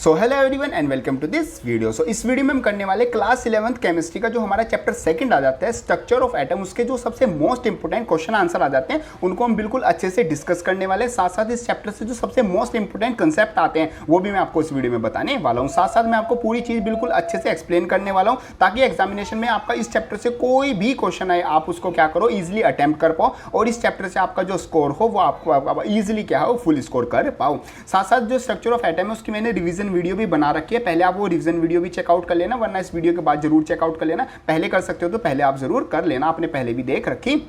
So hello everyone and welcome to this video. So इस video में हम करने वाले क्लास 11th केमिस्ट्री का जो हमारा चैप्टर सेकंड आ जाता है स्ट्रक्चर ऑफ एटम, उसके जो सबसे मोस्ट इंपोर्टेंट क्वेश्चन आंसर आ जाते हैं उनको हम बिल्कुल अच्छे से डिस्कस करने वाले हैं। साथ साथ इस चैप्टर से जो सबसे मोस्ट इंपोर्टेंट कंसेप्ट आते हैं वो भी मैं आपको इस वीडियो में बताने वाला हूँ। साथ साथ मैं आपको पूरी चीज़ बिल्कुल अच्छे से एक्सप्लेन करने वाला हूँ ताकि एग्जामिनेशन में आपका इस चैप्टर से कोई भी क्वेश्चन आए आप उसको क्या करो ईजिली अटेम्प्ट कर पाओ और इस चैप्टर से आपका जो स्कोर हो वो आपको ईजिली क्या हो फुल स्कोर कर पाओ। साथ साथ जो स्ट्रक्चर ऑफ एटम है उसकी मैंने रिवीजन वीडियो भी बना रखी है, पहले आप वो रिवीजन वीडियो भी चेकआउट कर लेना, वरना इस वीडियो के बाद जरूर चेकआउट कर लेना। पहले कर सकते हो तो पहले आप जरूर कर लेना, आपने पहले भी देख रखी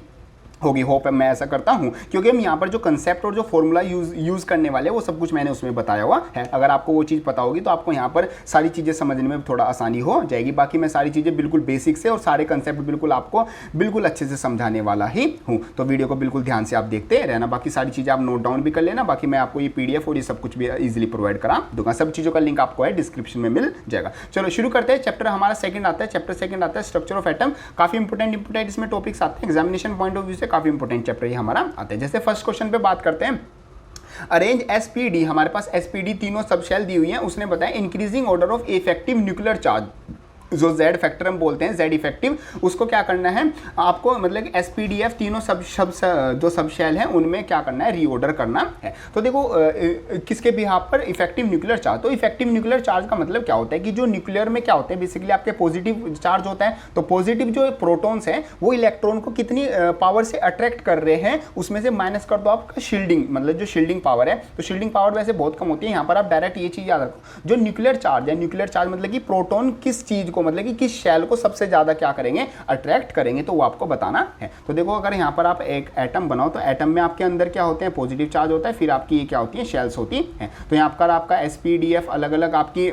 होगी, होप मैं ऐसा करता हूं क्योंकि हम यहाँ पर जो कंसेप्ट और जो फॉर्मूला यूज करने वाले हैं वो सब कुछ मैंने उसमें बताया हुआ है। अगर आपको वो चीज़ पता होगी तो आपको यहाँ पर सारी चीज़ें समझने में थोड़ा आसानी हो जाएगी। बाकी मैं सारी चीज़ें बिल्कुल बेसिक से और सारे कंसेप्ट बिल्कुल आपको बिल्कुल अच्छे से समझाने वाला ही हूँ, तो वीडियो को बिल्कुल ध्यान से आप देखते रहना। बाकी सारी चीज़ें आप नोट डाउन भी कर लेना, बाकी मैं आपको ये PDF और ये सब कुछ भी ईजिली प्रोवाइड करा दूंगा। सब चीज़ों का लिंक आपको है डिस्क्रिप्शन में मिल जाएगा। चलो शुरू करते हैं। चैप्टर हमारा सेकंड आता है, चैप्टर सेकंड आता है स्ट्रक्चर ऑफ एटम। काफी इंपोर्टेंट इसमें टॉपिक्स आते हैं, एग्जामिनेशन पॉइंट ऑफ व्यू से काफी इंपोर्टेंट चैप्टर हमारा आता है। जैसे फर्स्ट क्वेश्चन पे बात करते हैं, अरेंज एसपीडी, हमारे पास एसपीडी तीनों सब शेल दी हुई हैं। उसने बताया increasing order of effective nuclear charge, जो Z फैक्टर हम बोलते हैं Z इफेक्टिव, उसको क्या करना है आपको, मतलब SPDF तीनों जो सब शेल हैं उनमें क्या करना है रीऑर्डर करना है। तो देखो किसके बिहाफ पर इफेक्टिव न्यूक्लियर चार्ज, तो इफेक्टिव न्यूक्लियर चार्ज का मतलब क्या होता है कि जो न्यूक्लियर में क्या होते हैं बेसिकली आपके पॉजिटिव चार्ज होता है, तो पॉजिटिव जो प्रोटॉन्स हैं वो इलेक्ट्रॉन को कितनी पावर से अट्रैक्ट कर रहे हैं उसमें से माइनस कर दो आपका शील्डिंग, मतलब जो शील्डिंग पावर है, तो शील्डिंग पावर वैसे बहुत कम होती है। यहाँ पर आप डायरेक्ट ये चीज़ याद रखो, जो न्यूक्लियर चार्ज है, न्यूक्लियर चार्ज मतलब कि प्रोटॉन किस चीज़ को, मतलब कि किस शेल को सबसे ज्यादा क्या करेंगे अट्रैक्ट करेंगे, तो वो आपको बताना है। तो देखो अगर यहाँ पर आप एक एटम बनाओ तो एटम में आपके अंदर क्या होते हैं पॉजिटिव चार्ज होता है, फिर आपकी ये क्या होती है शेल्स होती हैं। तो यहाँ पर आपका SPDF अलग अलग आपकी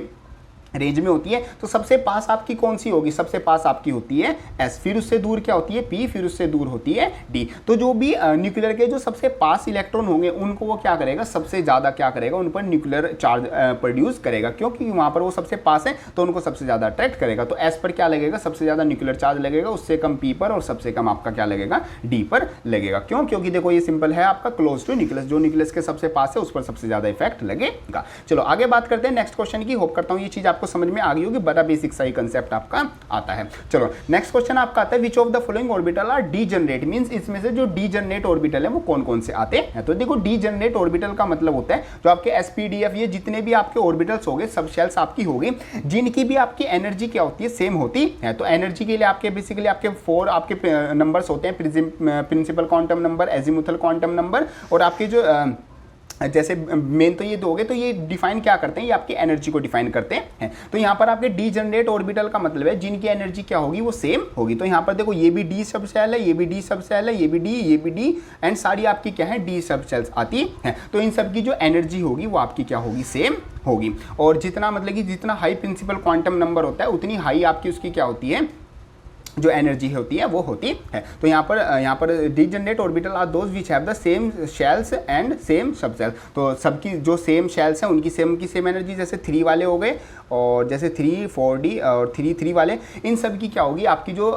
रेंज में होती है। तो सबसे पास आपकी कौन सी होगी, सबसे पास आपकी होती है S, फिर उससे दूर क्या होती है P, फिर उससे दूर होती है D। तो जो भी न्यूक्लियर के जो सबसे पास इलेक्ट्रॉन होंगे उनको वो क्या करेगा सबसे ज़्यादा क्या करेगा उन पर न्यूक्लियर चार्ज प्रोड्यूस करेगा, क्योंकि वहाँ पर वो सबसे पास है तो उनको सबसे ज़्यादा अट्रैक्ट करेगा। तो S पर क्या लगेगा सबसे ज़्यादा न्यूक्लियर चार्ज लगेगा, उससे कम P पर और सबसे कम आपका क्या लगेगा D पर लगेगा। क्यों, क्योंकि देखो ये सिंपल है आपका क्लोज टू न्यूक्लियस, जो न्यूक्लियस के सबसे पास है उस पर सबसे ज़्यादा इफेक्ट लगेगा। चलो आगे बात करते हैं नेक्स्ट क्वेश्चन की। होप करता हूँ ये चीज़ आपको समझ में आ गई होगी, बड़ा बेसिक सा ही कंसेप्ट आपका आता है। चलो नेक्स्ट क्वेश्चन आपका आता है which of the following orbital are degenerate, means इसमें से जो डीजनरेट ऑर्बिटल है वो कौन कौन से आते हैं। तो देखो डीजनरेट ऑर्बिटल का मतलब होता है जो आपके SPDF ये जितने भी आपके ऑर्बिटल्स होंगे सब शेल्स आपकी होगी जिनकी भी आपकी एनर्जी क्या होती है सेम होती है। तो एनर्जी के लिए आपके बेसिकली आपके 4 आपके नंबर्स होते हैं, principal quantum number, azimuthal quantum number और आपके जो जैसे मेन तो ये दो हो गए, तो ये डिफाइन क्या करते हैं, ये आपकी एनर्जी को डिफाइन करते हैं। तो यहाँ पर आपके डीजनरेट ऑर्बिटल का मतलब है जिनकी एनर्जी क्या होगी वो सेम होगी। तो यहाँ पर देखो ये भी D सब शेल है, ये भी D सब शेल है, ये भी D एंड सारी आपकी क्या है D सब शेल्स आती हैं। तो इन सब की जो एनर्जी होगी वो आपकी क्या होगी सेम होगी, और जितना मतलब कि जितना हाई प्रिंसिपल क्वांटम नंबर होता है उतनी हाई आपकी उसकी क्या होती है जो एनर्जी होती है वो होती है। तो यहाँ पर degenerate orbital are those which have the same shells and same sub shells. तो सबकी जो सेम शेल्स हैं उनकी सेम एनर्जी, जैसे 3 वाले हो गए और जैसे 3 4D और 3 वाले, इन सब की क्या होगी आपकी जो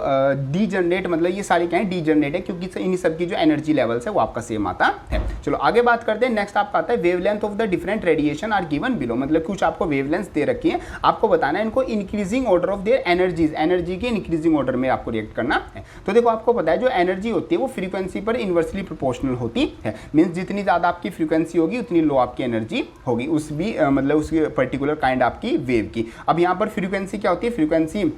डीजनरेट, मतलब ये सारी क्या है डीजनरेट है क्योंकि इन सब की जो एनर्जी लेवल्स है वो आपका सेम आता है। चलो आगे बात करते हैं। नेक्स्ट आपका आता है wavelength of the different radiation are given below, मतलब कुछ आपको वेवलेंथ दे रखी है, आपको बताना है इनको increasing order of their energies, energy के इंक्रीजिंग ऑर्डर में आपको रिएक्ट करना है। तो देखो आपको पता है जो एनर्जी होती है वो फ्रीक्वेंसी पर इनवर्सली प्रोपोर्शनल होती है, मींस जितनी ज्यादा आपकी फ्रीक्वेंसी होगी उतनी लो आपकी एनर्जी होगी, उस भी मतलब उसकी पर्टिकुलर काइंड आपकी वेव की। अब यहाँ पर फ्रीक्वेंसी क्या होती है, फ्रीक्वेंसी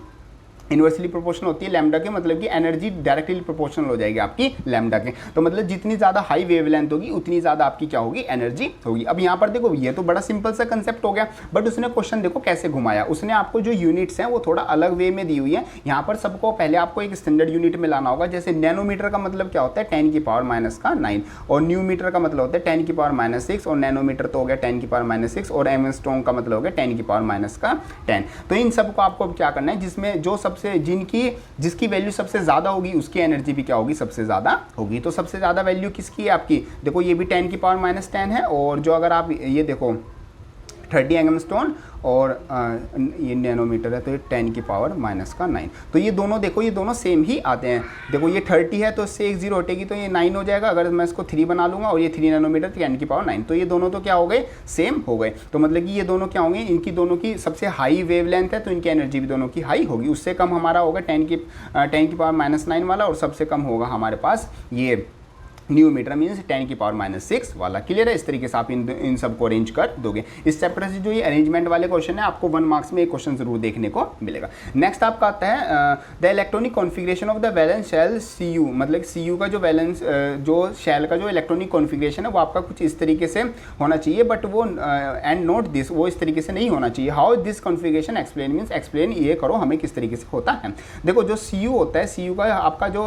इनवर्सली प्रोपोर्शनल होती है लैम्डा के, मतलब कि एनर्जी डायरेक्टली प्रोपोर्शनल हो जाएगी आपकी लैम्डा के। तो मतलब जितनी ज़्यादा हाई वेवलेंथ होगी उतनी ज़्यादा आपकी क्या होगी एनर्जी होगी। अब यहाँ पर देखो ये तो बड़ा सिंपल सा कंसेप्ट हो गया, बट उसने क्वेश्चन देखो कैसे घुमाया, उसने आपको जो यूनिट्स हैं वो थोड़ा अलग वे में दी हुई है। यहाँ पर सबको पहले आपको एक स्टैंडर्ड यूनिट में लाना होगा, जैसे नैनोमीटर का मतलब क्या होता है 10⁻⁻⁹ और न्यूमीटर का मतलब होता है 10⁻⁻6 और नैनोमीटर तो हो गया 10⁻⁻6 और एंगस्ट्रॉम का मतलब हो गया 10⁻⁻10। तो इन सबको आपको क्या करना है, जिसमें जो सबसे जिसकी वैल्यू सबसे ज्यादा होगी उसकी एनर्जी भी क्या होगी सबसे ज्यादा होगी। तो सबसे ज्यादा वैल्यू किसकी है आपकी, देखो ये भी 10⁻⁻10 है, और जो अगर आप ये देखो 30 एंगस्ट्रॉम और ये नैनोमीटर है तो ये 10⁻⁻⁹ तो ये दोनों देखो ये दोनों सेम ही आते हैं। देखो ये 30 है तो इससे एक 0 हटेगी तो ये 9 हो जाएगा। अगर मैं इसको 3 बना लूँगा और ये 3 नैनोमीटर 10⁻⁹ तो ये दोनों तो क्या हो गए, सेम हो गए। तो मतलब कि ये दोनों क्या होंगे, इनकी दोनों की सबसे हाई वेवलेंथ है तो इनकी एनर्जी भी दोनों की हाई होगी। उससे कम हमारा होगा 10⁻⁹ वाला और सबसे कम होगा हमारे पास ये न्यूमीटर मीन्स 10⁻⁶ वाला। क्लियर है? इस तरीके से आप इन सबको अरेंज कर दोगे। इस चैप्टर से जो ये अरेंजमेंट वाले क्वेश्चन है आपको 1 मार्क्स में एक क्वेश्चन जरूर देखने को मिलेगा। नेक्स्ट आपका आता है the electronic configuration of the valence shell CU, मतलब CU का जो वैलेंस जो शेल का जो इलेक्ट्रॉनिक कॉन्फ़िगरेशन है वो आपका कुछ इस तरीके से होना चाहिए, बट वो एंड नोट दिस, वो इस तरीके से नहीं होना चाहिए। How this configuration explain means explain ये करो हमें किस तरीके से होता है। देखो जो CU होता है, CU का आपका जो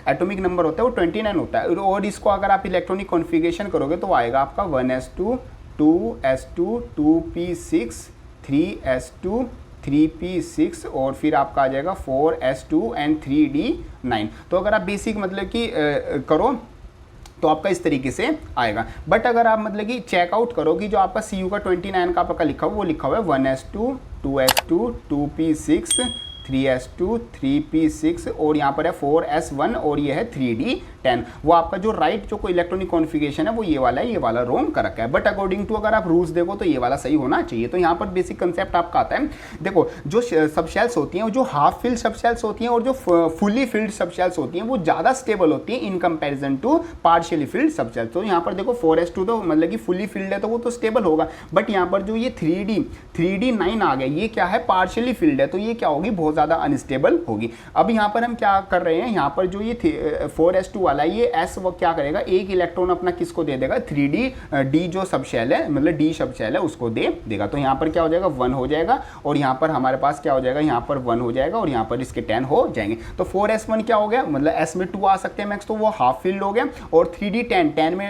एटॉमिक नंबर होता है वो 29 होता है और इसको अगर आप इलेक्ट्रॉनिक कॉन्फ़िगरेशन करोगे तो आएगा आपका 1s2 2s2 2p6 3s2 3p6 और फिर आपका आ जाएगा 4s2 एंड 3d9। तो अगर आप बेसिक मतलब कि करो तो आपका इस तरीके से आएगा। बट अगर आप मतलब कि चेकआउट करो कि जो आपका CU का 29 का आपका लिखा हुआ वो लिखा हुआ है 1s2 2s2 2p6 3s2 3p6 और यहाँ पर है 4s1 और ये है 3d10। वो आपका जो राइट जो कोई इलेक्ट्रॉनिक कॉन्फ़िगरेशन है वो ये वाला है, ये वाला रॉन्ग कर रखा है। बट अकॉर्डिंग टू अगर आप रूल्स देखो तो ये वाला सही होना चाहिए। तो यहाँ पर बेसिक कंसेप्ट आपका आता है, देखो जो सब शेल्स होती हैं, जो हाफ फिल्ड सब शेल्स होती हैं और जो फुली फिल्ड सब शेल्स होती हैं वो ज़्यादा स्टेबल होती हैं in comparison to partially filled sub shells. तो यहाँ पर देखो 4s2 तो मतलब कि फुली फिल्ड है तो वो तो स्टेबल होगा, बट यहाँ पर जो ये 3d9 आ गया ये क्या है, पार्शियली फिल्ड है, तो ये क्या होगी, बहुत ज़्यादा अनस्टेबल होगी। अब यहाँ पर हम क्या कर रहे हैं, यहाँ पर जो ये 4s2 वाला है ये s वो क्या करेगा, एक इलेक्ट्रॉन अपना किसको दे देगा, 3d जो सब शेल है मतलब d सब शेल है उसको दे देगा। तो यहाँ पर क्या हो जाएगा 1 हो जाएगा और यहाँ पर हमारे पास क्या हो जाएगा, यहाँ पर 1 हो जाएगा और यहाँ पर इसके 10 हो जाएंगे। तो 4s1 क्या हो गया, मतलब s में 2 आ सकते हैं मैक्स, तो वो हाफ फील्ड हो गया और 3d10 में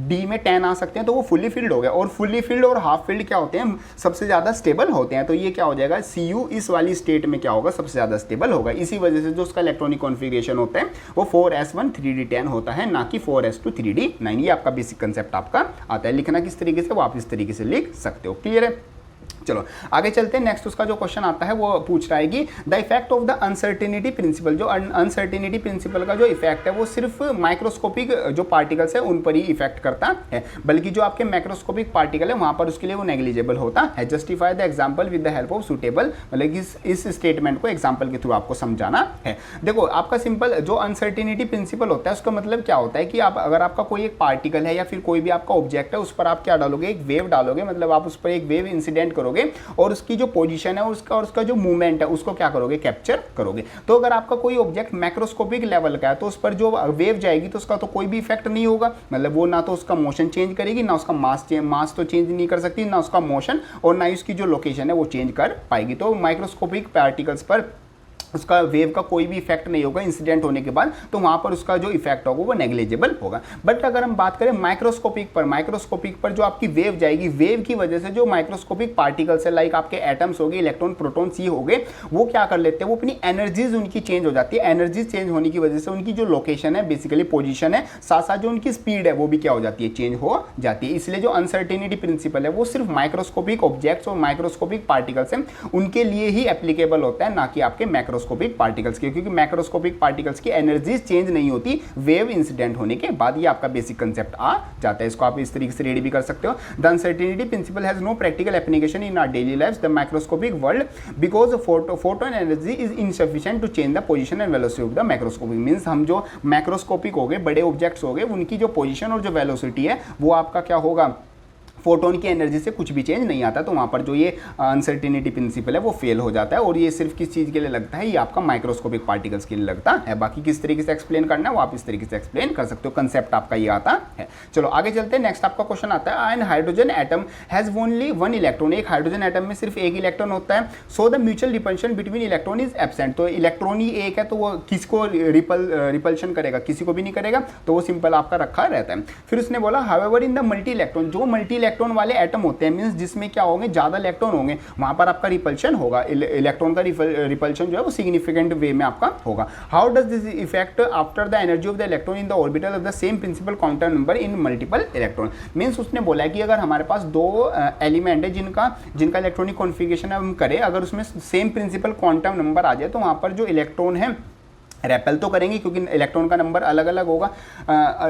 d में 10 आ सकते हैं तो वो फुली फील्ड हो गया। और फुली फील्ड और हाफ फील्ड क्या होते हैं, सबसे ज़्यादा स्टेबल होते हैं। तो ये क्या हो जाएगा, CU इस वाली स्टेट में क्या होगा, सबसे ज़्यादा स्टेबल होगा। इसी वजह से जो उसका इलेक्ट्रॉनिक कॉन्फ़िगरेशन होता है वो 4s1 3d10 होता है, ना कि 4s2 3d9। ये आपका बेसिक कंसेप्ट आपका आता है। लिखना किस तरीके से वो आप इस तरीके से लिख सकते हो। क्लियर है? चलो आगे चलते हैं। नेक्स्ट उसका जो क्वेश्चन आता है वो पूछ रहा है कि the effect of the uncertainty principal. जो अनसर्टेनिटी प्रिंसिपल का जो इफेक्ट है वो सिर्फ माइक्रोस्कोपिक जो पार्टिकल्स है उन पर ही इफेक्ट करता है, बल्कि जो आपके मैक्रोस्कोपिक पार्टिकल है वहां पर उसके लिए वो नेग्लिजिबल होता है। Justify the example with the help of suitable, मतलब इस स्टेटमेंट को एग्जाम्पल के थ्रू आपको समझाना है। देखो आपका सिंपल जो अनसर्टेनिटी प्रिंसिपल होता है उसका मतलब क्या होता है कि आप अगर आपका कोई एक पार्टिकल है या फिर कोई भी आपका ऑब्जेक्ट है उस पर आप क्या डालोगे, एक वेव डालोगे, मतलब आप उस पर एक वेव इंसिडेंट करोगे और उसकी जो पोजीशन है उसका जो मूवमेंट है उसको क्या करोगे, कैप्चर करोगे। तो अगर आपका कोई ऑब्जेक्ट मैक्रोस्कोपिक लेवल का है तो उस पर जो वेव जाएगी तो उसका तो कोई भी इफेक्ट नहीं होगा, मतलब वो ना तो उसका मोशन चेंज करेगी, ना उसका मास तो चेंज नहीं कर सकती, ना उसका मोशन और ना उसकी जो लोकेशन है वो चेंज कर पाएगी। तो माइक्रोस्कोपिक पार्टिकल्स पर उसका वेव का कोई भी इफेक्ट नहीं होगा इंसिडेंट होने के बाद, तो वहां पर उसका जो इफेक्ट होगा वो नेग्लिजिबल होगा। बट अगर हम बात करें माइक्रोस्कोपिक पर जो आपकी वेव जाएगी, वेव की वजह से जो माइक्रोस्कोपिक पार्टिकल्स है लाइक आपके एटम्स हो गए, इलेक्ट्रॉन प्रोटॉन्स ये हो गए, वो क्या कर लेते हैं, वो अपनी एनर्जीज उनकी चेंज हो जाती है। एनर्जीज चेंज होने की वजह से उनकी जो लोकेशन है बेसिकली पोजिशन है, साथ साथ जो उनकी स्पीड है वो भी क्या हो जाती है, चेंज हो जाती है। इसलिए जो अनसर्टेनिटी प्रिंसिपल है वो सिर्फ माइक्रोस्कोपिक ऑब्जेक्ट्स और माइक्रोस्कोपिक पार्टिकल्स हैं उनके लिए ही एप्लीकेबल होता है, ना कि आपके मैक्रोस्कोपिक पार्टिकल्स के, क्योंकि मैक्रोस्कोपिक पार्टिकल्स की एनर्जीज चेंज नहीं होती वेव इंसिडेंट होने के बाद। ये आपका बेसिक कंसेप्ट आ जाता है। इसको आप इस तरीके से रेडी भी कर सकते हो। The uncertainty principle has no practical application in our daily life the microscopic world because photon energy is insufficient to change the position and velocity of the microscopic. Means हम जो माइक्रोस्कोपिक हो गए, बड़े objects हो गए, उनकी जो position और जो वेलोसिटी है वो आपका क्या होगा, फोटोन की एनर्जी से कुछ भी चेंज नहीं आता। तो वहाँ पर जो ये अनसर्टेनिटी प्रिंसिपल है वो फेल हो जाता है। और ये सिर्फ किस चीज़ के लिए लगता है, ये आपका माइक्रोस्कोपिक पार्टिकल्स के लिए लगता है। बाकी किस तरीके से एक्सप्लेन करना है वो आप इस तरीके से एक्सप्लेन कर सकते हो। कंसेप्ट आपका ये आता है। चलो आगे चलते हैं। नेक्स्ट आपका क्वेश्चन आता है an hydrogen atom has only one electron. एक हाइड्रोजन एटम में सिर्फ एक इलेक्ट्रॉन होता है। So the mutual repulsion between electron is absent. तो इलेक्ट्रॉन ही एक है तो वो किसको रिपल्शन करेगा, किसी को भी नहीं करेगा, तो वो सिंपल आपका रखा रहता है। फिर उसने बोला however in the multi electron, जो मल्टी इलेक्ट्रॉन वाले एटम होते हैं, मीन्स जिसमें क्या होंगे, ज़्यादा इलेक्ट्रॉन होंगे, वहाँ पर आपका रिपल्शन होगा, इलेक्ट्रॉन का रिपल्शन जो है वो सिग्निफिकेंट वे में आपका होगा। How does this effect after the energy of the electron in the orbital of the same principal quantum number in multiple electron. Means उसने बोला है कि अगर हमारे पास दो एलिमेंट है जिनका इलेक्ट्रॉनिक कॉन्फ़िगरेशन हम करें, अगर उसमें सेम प्रिंसिपल क्वांटम नंबर आ जाए तो वहाँ पर जो इलेक्ट्रॉन है रेपेल तो करेंगे क्योंकि इलेक्ट्रॉन का नंबर अलग अलग होगा,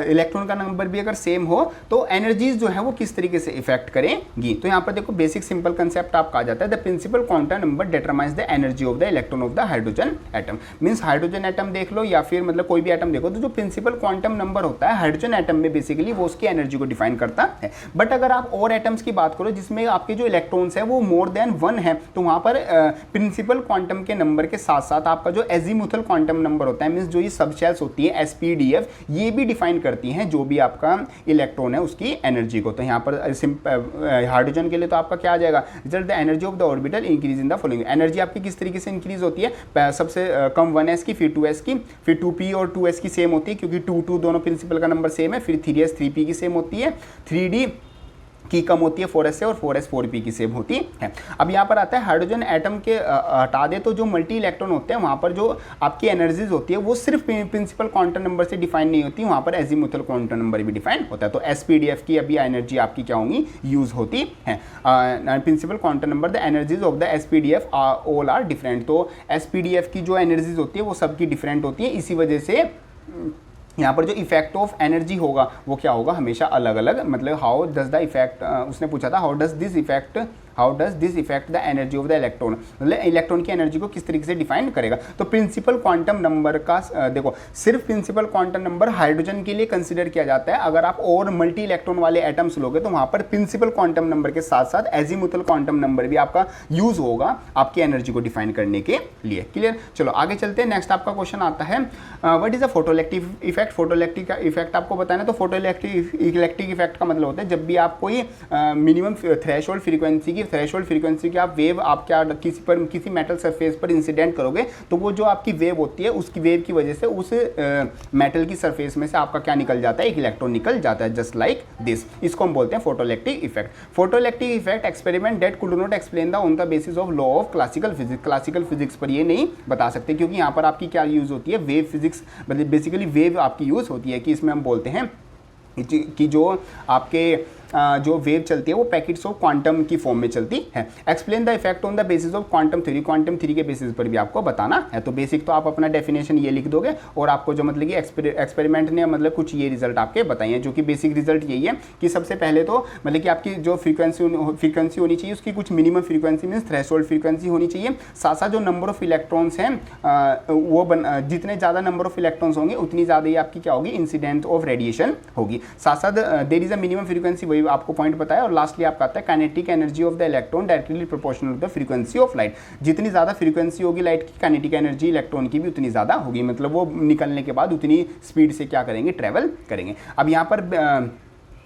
इलेक्ट्रॉन का नंबर भी अगर सेम हो तो एनर्जीज जो है वो किस तरीके से इफेक्ट करेंगी। तो यहाँ पर देखो बेसिक सिंपल कंसेप्ट आपका आ जाता है, the principal quantum number determines the energy of the electron of the hydrogen atom. Means hydrogen atom देख लो या फिर मतलब कोई भी एटम देखो, तो जो प्रिंसिपल क्वांटम नंबर होता है हाइड्रोजन एटम में बेसिकली वो उसकी एनर्जी को डिफाइन करता है। बट अगर आप और एटम्स की बात करो जिसमें आपके जो इलेक्ट्रॉन्स है वो मोर देन 1 है, तो वहाँ पर प्रिंसिपल क्वांटम के नंबर के साथ साथ आपका जो एजीमुथल क्वांटम नंबर होता है, मीन्स जो ये सब शेल्स होती है SPDF, ये भी डिफाइन करती हैं जो भी आपका इलेक्ट्रॉन है उसकी एनर्जी को। तो यहाँ पर हाइड्रोजन के लिए तो आपका क्या आ जाएगा, result the energy of the orbital increase in the following. Energy आपकी किस तरीके से इंक्रीज होती है, सबसे कम 1s की, फिर 2s की, फिर 2p और 2s की सेम होती है क्योंकि 2 दोनों प्रिंसिपल का नंबर सेम है, फिर 3s 3p की सेम होती है, 3d की कम होती है 4s से, और 4s 4p की सेम होती है। अब यहाँ पर आता है हाइड्रोजन एटम के हटा दे तो जो मल्टी इलेक्ट्रॉन होते हैं वहाँ पर जो आपकी एनर्जीज होती है वो सिर्फ प्रिंसिपल क्वांटम नंबर से डिफाइन नहीं होती, वहाँ पर एजीमुथल क्वांटम नंबर भी डिफाइन होता है। तो SPDF की अभी एनर्जी आपकी क्या होंगी, यूज होती है। Principal quantum number the energies of the SPDF all are different. तो SPDF की जो एनर्जीज होती है वो सबकी डिफरेंट होती है, इसी वजह से यहाँ पर जो इफेक्ट ऑफ एनर्जी होगा वो क्या होगा, हमेशा अलग अलग। मतलब हाउ डज द इफेक्ट, उसने पूछा था how does this effect the energy of the electron, मतलब इलेक्ट्रॉन की एनर्जी को किस तरीके से डिफाइन करेगा। तो प्रिंसिपल क्वांटम नंबर का देखो सिर्फ प्रिंसिपल क्वांटम नंबर हाइड्रोजन के लिए कंसिडर किया जाता है। अगर आप और मल्टी इलेक्ट्रॉन वाले एटम्स लोगे तो वहाँ पर प्रिंसिपल क्वांटम नंबर के साथ साथ एजीमुथल क्वांटम नंबर भी आपका यूज होगा आपकी एनर्जी को डिफाइन करने के लिए। क्लियर, चलो आगे चलते हैं। नेक्स्ट आपका क्वेश्चन आता है what is a photoelectric effect. Photoelectric का इफेक्ट आपको बताना, तो फोटोइलेक्ट्रिक इफेक्ट का मतलब होता है जब भी आप कोई मिनिमम थ्रेशोल्ड फ्रीक्वेंसी की आप वेव आप क्या किसी मेटल सरफेस पर इंसिडेंट करोगे तो वो जो आपकी वेव होती है उसकी वेव की वजह से उस मेटल की सरफेस में से आपका क्या निकल जाता है, एक इलेक्ट्रॉन निकल जाता है, जस्ट लाइक दिस। इसको हम बोलते हैं photoelectric effect. Photoelectric effect experiment that could not explain the on the basis of law of classical physics. Classical physics पर ये नहीं बता सकते क्योंकि यहाँ पर आपकी क्या यूज होती है, वेव फिजिक्स, मतलब बेसिकली वेव आपकी यूज होती है कि इसमें हम बोलते हैं कि जो आपके जो वेव चलती है वो पैकेट्स ऑफ क्वांटम की फॉर्म में चलती है। Explain the effect on the basis of quantum theory. Quantum theory के बेसिस पर भी आपको बताना है। तो बेसिक तो आप अपना डेफिनेशन ये लिख दोगे और आपको जो मतलब कि एक्सपेरिमेंट ने मतलब कुछ ये रिजल्ट आपके बताइए, जो कि बेसिक रिजल्ट यही है कि सबसे पहले तो मतलब कि आपकी जो फ्रीक्वेंसी होनी चाहिए उसकी कुछ minimum frequency means threshold frequency होनी चाहिए। साथ साथ जो नंबर ऑफ इलेक्ट्रॉन्स हैं वो जितने ज़्यादा नंबर ऑफ इलेक्ट्रॉन्स होंगे उतनी ज़्यादा ही आपकी क्या होगी, इंसिडेंट ऑफ रेडिएशन होगी। साथ साथ there is a minimum frequency, वही आपको पॉइंट बताया। और लास्टली आपका आता है kinetic energy of the electron directly proportional to the frequency of light. जितनी ज़्यादा फ्रीक्वेंसी होगी लाइट की, काइनेटिक एनर्जी इलेक्ट्रॉन की भी उतनी ज़्यादा होगी, मतलब वो निकलने के बाद उतनी स्पीड से क्या करेंगे, ट्रेवल करेंगे। अब यहाँ पर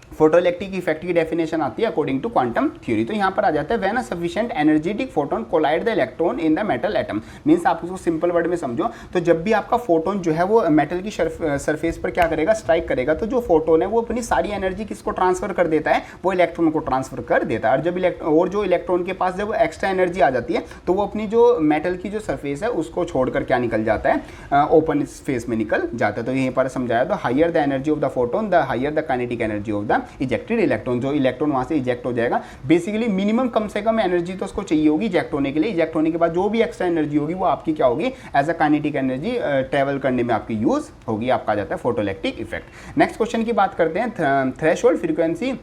फोटोइलेक्ट्रिक इफेक्ट की डेफिनेशन आती है अकॉर्डिंग टू क्वांटम थ्योरी। तो यहाँ पर आ जाता है when a sufficient energetic photon collide the electron in the metal atom. Means आप उसको सिंपल वर्ड में समझो तो जब भी आपका फोटोन जो है वो मेटल की सरफेस पर क्या करेगा, स्ट्राइक करेगा, तो जो फोटोन है वो अपनी सारी एनर्जी किसको ट्रांसफर कर देता है, वो इलेक्ट्रॉन को ट्रांसफर कर देता है। और जब जो इलेक्ट्रॉन के पास जब एक्स्ट्रा एनर्जी आ जाती है तो वो अपनी जो मेटल की जो सरफेस है उसको छोड़कर क्या निकल जाता है, ओपन स्पेस में निकल जाता है। तो यहीं पर समझाया, तो higher the energy of the photon the higher the kinetic energy of the ejected electron. जो इलेक्ट्रॉन वहां से इजेक्ट हो जाएगा, बेसिकली मिनिमम कम से कम एनर्जी तो उसको चाहिए होगी इजेक्ट होने के लिए। इजेक्ट होने के बाद जो भी एक्स्ट्रा एनर्जी होगी वो आपकी क्या होगी, as a kinetic energy travel करने में आपकी यूज होगी। आपका आ जाता है फोटोइलेक्ट्रिक इफेक्ट। नेक्स्ट क्वेश्चन की बात करते हैं, threshold frequency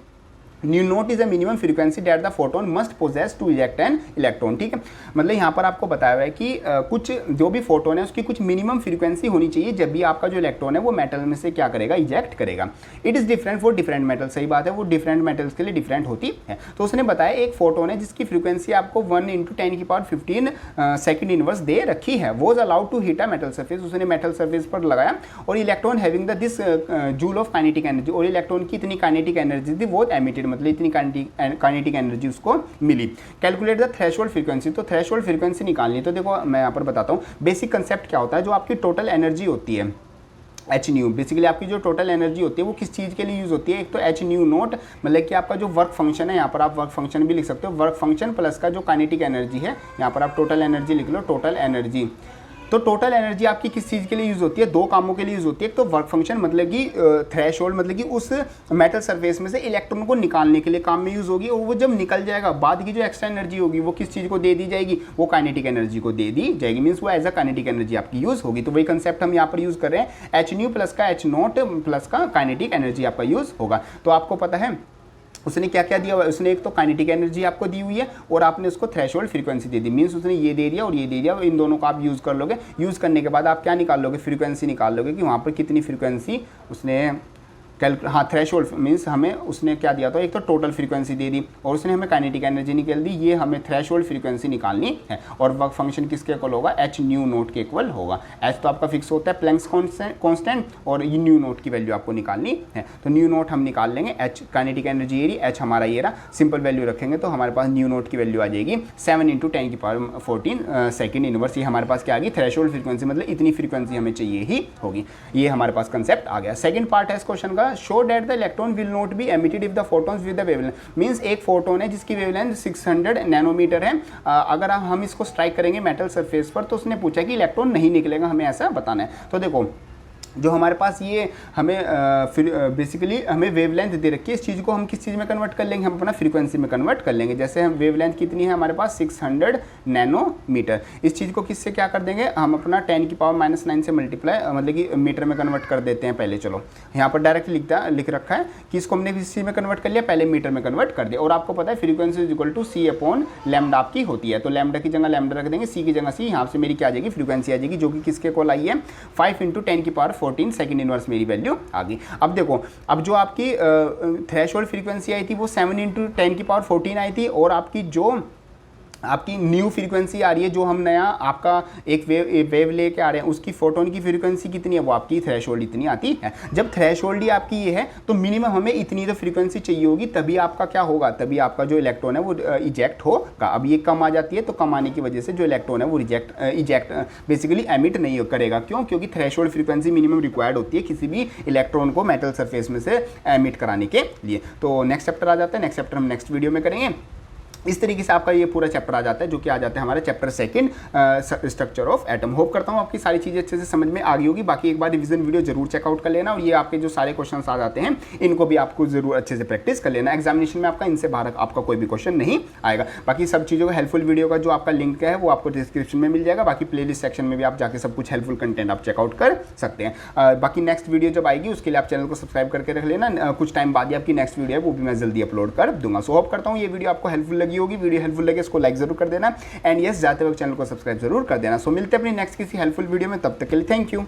new note is a minimum frequency that the photon must possess to eject an electron. ठीक है, मतलब यहाँ पर आपको बताया हुआ है कि कुछ जो भी फोटोन है उसकी कुछ मिनिमम फ्रीक्वेंसी होनी चाहिए जब भी आपका जो इलेक्ट्रॉन है वो मेटल में से क्या करेगा, इजेक्ट करेगा। It is different for different metal, सही बात है, वो डिफरेंट मेटल्स के लिए डिफरेंट होती है। तो उसने बताया एक फोटोन है जिसकी फ्रीक्वेंसी आपको 1 × 10⁻15 सेकंड इनवर्स दे रखी है, was allowed to hit a metal surface. उसने मेटल सरफेस पर लगाया और electron having the this joule of kinetic energy, और इलेक्ट्रॉन की इतनी काइनेटिक एनर्जी थी वो एमिटेड, मतलब इतनी काइनेटिक एनर्जी उसको मिली। कैलकुलेट द थ्रेशोल्ड फ्रीक्वेंसी, तो थ्रेशोल्ड फ्रीक्वेंसी निकालनी। तो देखो मैं यहाँ पर बताता हूँ बेसिक कंसेप्ट क्या होता है। जो आपकी टोटल एनर्जी होती है एच न्यू। बेसिकली आपकी जो टोटल एनर्जी होती है वो किस चीज़ के लिए यूज़ होती है, एक तो एच न्यू नोट मतलब कि आपका जो वर्क फंक्शन है, यहाँ पर आप वर्क फंक्शन भी लिख सकते हो, वर्क फंक्शन प्लस का जो काइनेटिक एनर्जी है, यहाँ पर आप टोटल एनर्जी लिख लो, टोटल एनर्जी। तो टोटल एनर्जी आपकी किस चीज़ के लिए यूज़ होती है, दो कामों के लिए यूज़ होती है। एक तो वर्क फंक्शन मतलब कि थ्रेशोल्ड मतलब कि उस मेटल सरफेस में से इलेक्ट्रॉन को निकालने के लिए काम में यूज़ होगी, और वो जब निकल जाएगा बाद की जो एक्स्ट्रा एनर्जी होगी वो किस चीज़ को दे दी जाएगी, वो काइनेटिक एनर्जी को दे दी जाएगी, मीन्स वो एज अ काइनेटिक एनर्जी आपकी यूज़ होगी। तो वही कंसेप्ट हम यहाँ पर यूज़ कर रहे हैं, एच न्यू प्लस का एच नोट प्लस का काइनेटिक एनर्जी आपका यूज़ होगा। तो आपको पता है उसने क्या क्या दिया हुआ है, उसने एक तो काइनेटिक एनर्जी आपको दी हुई है और आपने उसको थ्रेशोल्ड फ्रीक्वेंसी दे दी, मीन्स उसने ये दे दिया और ये दे दिया, इन दोनों को आप यूज़ कर लोगे। यूज़ करने के बाद आप क्या निकाल लोगे, फ्रीक्वेंसी निकाल लोगे कि वहाँ पर कितनी फ्रीक्वेंसी उसने हाँ थ्रेशोल्ड मीन्स हमें उसने क्या दिया था, एक तो टोटल फ्रीक्वेंसी दे दी और उसने हमें काइनेटिक एनर्जी निकाल दी, ये हमें थ्रेशोल्ड फ्रीक्वेंसी निकालनी है। और वर्क फंक्शन किसके इक्वल होगा, एच न्यू नोट के इक्वल होगा। एच तो आपका फिक्स होता है प्लैंक्स कांस्टेंट और ये न्यू नोट की वैल्यू आपको निकालनी है। तो न्यू नोट हम निकाल लेंगे, एच काइनेटिक एनर्जी ये रही, एच हमारा ये रहा, सिंपल वैल्यू रखेंगे तो हमारे पास न्यू नोट की वैल्यू आ जाएगी 7 × 10⁻14 सेकेंड इनवर्स। ये हमारे पास क्या आ गई, थ्रेशोल्ड फ्रीक्वेंसी, मतलब इतनी फ्रीक्वेंसी हमें चाहिए ही होगी। ये हमारे पास कंसेप्ट आ गया। सेकंड पार्ट है इस क्वेश्चन का, show that the electron will not be emitted if the photons with the wavelength. Means एक फोटोन है जिसकी वेवलेंथ 600 नैनोमीटर है, अगर हम इसको स्ट्राइक करेंगे मेटल सरफेस पर तो उसने पूछा कि इलेक्ट्रॉन नहीं निकलेगा, हमें ऐसा बताना है। तो देखो जो हमारे पास ये हमें फिर बेसिकली हमें वेवलेंथ दे रखी है, इस चीज़ को हम किस चीज़ में कन्वर्ट कर लेंगे, हम अपना फ्रीक्वेंसी में कन्वर्ट कर लेंगे। जैसे हम वेवलेंथ कितनी है हमारे पास 600 नैनोमीटर, इस चीज़ को किससे क्या कर देंगे, हम अपना 10⁻⁻9 से मल्टीप्लाई मतलब कि मीटर में कन्वर्ट कर देते हैं। पहले चलो यहाँ पर डायरेक्ट लिख रखा है कि इसको हमने किस चीज़ में कन्वर्ट कर लिया, पहले मीटर में कन्वर्ट कर दिया। और आपको पता है frequency is equal to C/λ आपकी होती है, तो लैम्डा की जगह लैम्डा रख देंगे, सी की जगह सी, यहाँ से मेरी क्या आ जाएगी फ्रीक्वेंसी आ जाएगी, जो कि किसके इक्वल आई है 5 × 10⁻14 सेकेंड इनवर्स मेरी वैल्यू आ गई। अब देखो, अब जो आपकी थ्रेशोल्ड फ्रीक्वेंसी आई थी वो 7 × 10⁻14 आई थी, और आपकी जो आपकी न्यू फ्रीक्वेंसी आ रही है, जो हम नया आपका एक वेव लेके आ रहे हैं, उसकी फोटोन की फ्रीक्वेंसी कितनी है, वो आपकी थ्रेशोल्ड इतनी आती है। जब थ्रेशोल्ड ही आपकी ये है तो मिनिमम हमें इतनी तो फ्रीक्वेंसी चाहिए होगी, तभी आपका क्या होगा, तभी आपका जो इलेक्ट्रॉन है वो इजेक्ट होगा। अब ये कम आ जाती है तो कम आने की वजह से जो इलेक्ट्रॉन है वो इजेक्ट बेसिकली एमिट नहीं करेगा। क्यों, क्योंकि थ्रेशोल्ड फ्रीक्वेंसी मिनिमम रिक्वायर्ड होती है किसी भी इलेक्ट्रॉन को मेटल सरफेस में से एमिट कराने के लिए। तो नेक्स्ट चैप्टर आ जाता है, नेक्स्ट चैप्टर हम नेक्स्ट वीडियो में करेंगे। इस तरीके से आपका ये पूरा चैप्टर आ जाता है, जो कि आ जाता है हमारा chapter second structure of atom. Hope करता हूँ आपकी सारी चीज़ें अच्छे से समझ में आ गई होगी। बाकी एक बार रिवीजन वीडियो जरूर चेकआउट कर लेना, और ये आपके जो सारे क्वेश्चंस आ जाते हैं इनको भी आपको जरूर अच्छे से प्रैक्टिस कर लेना। एग्जामिनेशन में आपका इनसे बाहर आपका कोई भी क्वेश्चन नहीं आएगा। बाकी सब चीज़ों का हेल्पफुल वीडियो का जो आपका लिंक है वो आपको डिस्क्रिप्शन में मिल जाएगा। बाकी प्लेलिस्ट सेक्शन में भी आप जाके सब कुछ हेल्पफुल कंटेंट आप चेकआउट कर सकते हैं। बाकी नेक्स्ट वीडियो जब आएगी उसके लिए आप चैनल को सब्सक्राइब करके रख लेना, कुछ टाइम बाद ही आपकी नेक्स्ट वीडियो है वो भी मैं जल्दी अपलोड कर दूंगा। सो होप करता हूँ ये वीडियो आपको हेल्पफुल लगी होगी। वीडियो हेल्पफुल लगे इसको लाइक जरूर कर देना, एंड यस जाते वक्त चैनल को सब्सक्राइब जरूर कर देना। सो मिलते हैं अपनी नेक्स्ट किसी हेल्पफुल वीडियो में, तब तक के लिए थैंक यू।